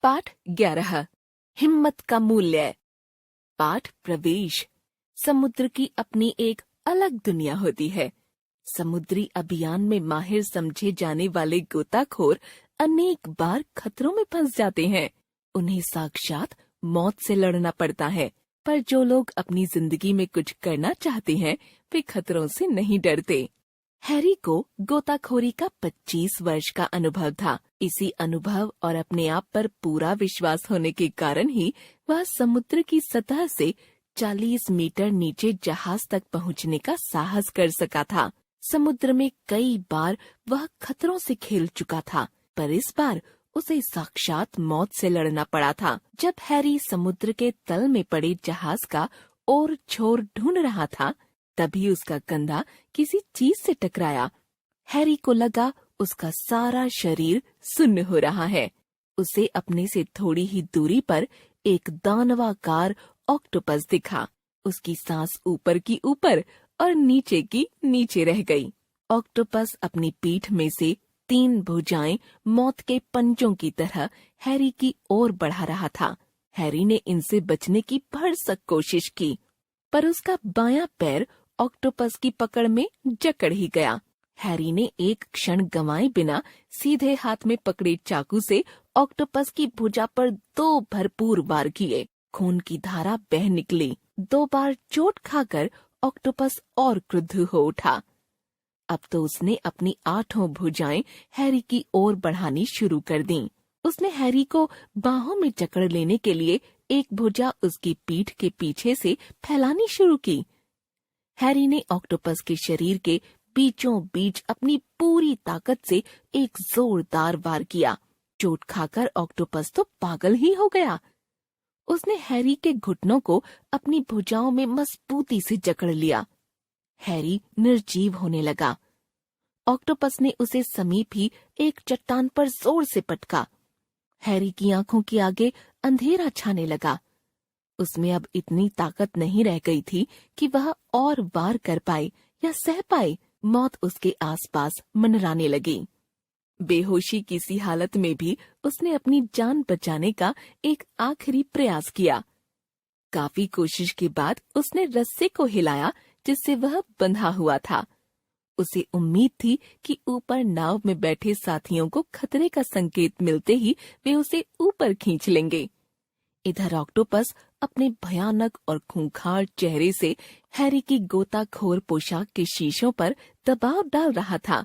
पाठ 11 हिम्मत का मूल्य। पाठ प्रवेश। समुद्र की अपनी एक अलग दुनिया होती है। समुद्री अभियान में माहिर समझे जाने वाले गोताखोर अनेक बार खतरों में फंस जाते हैं। उन्हें साक्षात मौत से लड़ना पड़ता है, पर जो लोग अपनी जिंदगी में कुछ करना चाहते हैं वे खतरों से नहीं डरते। हैरी को गोताखोरी का 25 वर्ष का अनुभव था। इसी अनुभव और अपने आप पर पूरा विश्वास होने के कारण ही वह समुद्र की सतह से 40 मीटर नीचे जहाज तक पहुंचने का साहस कर सका था। समुद्र में कई बार वह खतरों से खेल चुका था, पर इस बार उसे साक्षात मौत से लड़ना पड़ा था। जब हैरी समुद्र के तल में पड़े जहाज का और छोर ढूंढ रहा था, तभी उसका कंधा किसी चीज से टकराया। हैरी को लगा उसका सारा शरीर सुन्न हो रहा है। उसे अपने से थोड़ी ही दूरी पर एक दानवाकार ऑक्टोपस दिखा। उसकी सांस ऊपर की ऊपर और नीचे की नीचे रह गई। ऑक्टोपस अपनी पीठ में से 3 भुजाएं मौत के पंजों की तरह हैरी की ओर बढ़ा रहा था। हैरी ने इनसे बचने की भरसक कोशिश की, पर उसका बायां पैर ऑक्टोपस की पकड़ में जकड़ ही गया। हैरी ने एक क्षण गंवाए बिना सीधे हाथ में पकड़े चाकू से ऑक्टोपस की भुजा पर 2 भरपूर वार किए। खून की धारा बह निकली। 2 बार चोट खाकर ऑक्टोपस और क्रुद्ध हो उठा। अब तो उसने अपनी 8 भुजाएं हैरी की ओर बढ़ानी शुरू कर दी। उसने हैरी को बाहों में जकड़ लेने के लिए एक भुजा उसकी पीठ के पीछे से फैलानी शुरू की। हैरी ने ऑक्टोपस के शरीर के बीचों बीच अपनी पूरी ताकत से एक जोरदार वार किया। चोट खाकर ऑक्टोपस तो पागल ही हो गया। उसने हैरी के घुटनों को अपनी भुजाओं में मजबूती से जकड़ लिया। हैरी निर्जीव होने लगा। ऑक्टोपस ने उसे समीप ही एक चट्टान पर जोर से पटका। हैरी की आंखों के आगे अंधेरा छाने लगा। उसमें अब इतनी ताकत नहीं रह गई थी कि वह और वार कर पाए या सह पाए। मौत उसके आसपास मंडराने लगी। बेहोशी की सी हालत में भी उसने अपनी जान बचाने का एक आखिरी प्रयास किया। काफी कोशिश के बाद उसने रस्से को हिलाया जिससे वह बंधा हुआ था। उसे उम्मीद थी कि ऊपर नाव में बैठे साथियों को खतरे का संकेत मिलते ही वे उसे ऊपर खींच लेंगे। इधर ऑक्टोपस अपने भयानक और खूंखार चेहरे से हैरी की गोताखोर पोशाक के शीशों पर दबाव डाल रहा था।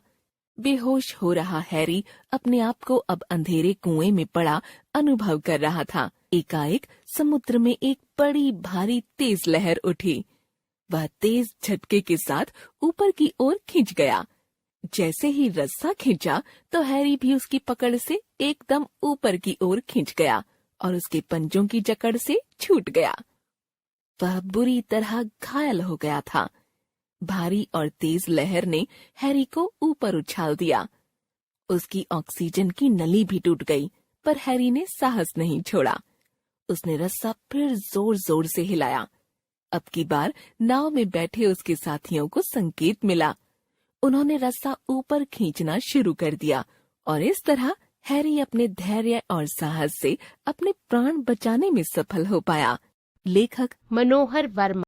बेहोश हो रहा हैरी अपने आप को अब अंधेरे कुएं में पड़ा अनुभव कर रहा था। एकाएक समुद्र में एक बड़ी भारी तेज लहर उठी। वह तेज झटके के साथ ऊपर की ओर खिंच गया। जैसे ही रस्सा खींचा तो हैरी भी उसकी पकड़ से एकदम ऊपर की ओर खिंच गया और उसके पंजों की जकड़ से छूट गया। वह बुरी तरह घायल हो गया था। भारी और तेज लहर ने हैरी को ऊपर उछाल दिया। उसकी ऑक्सीजन की नली भी टूट गई, पर हैरी ने साहस नहीं छोड़ा। उसने रस्सा फिर जोर जोर से हिलाया। अब की बार नाव में बैठे उसके साथियों को संकेत मिला। उन्होंने रस्सा ऊपर खींचना शुरू कर दिया और इस तरह हैरी अपने धैर्य और साहस से अपने प्राण बचाने में सफल हो पाया। लेखक मनोहर वर्मा।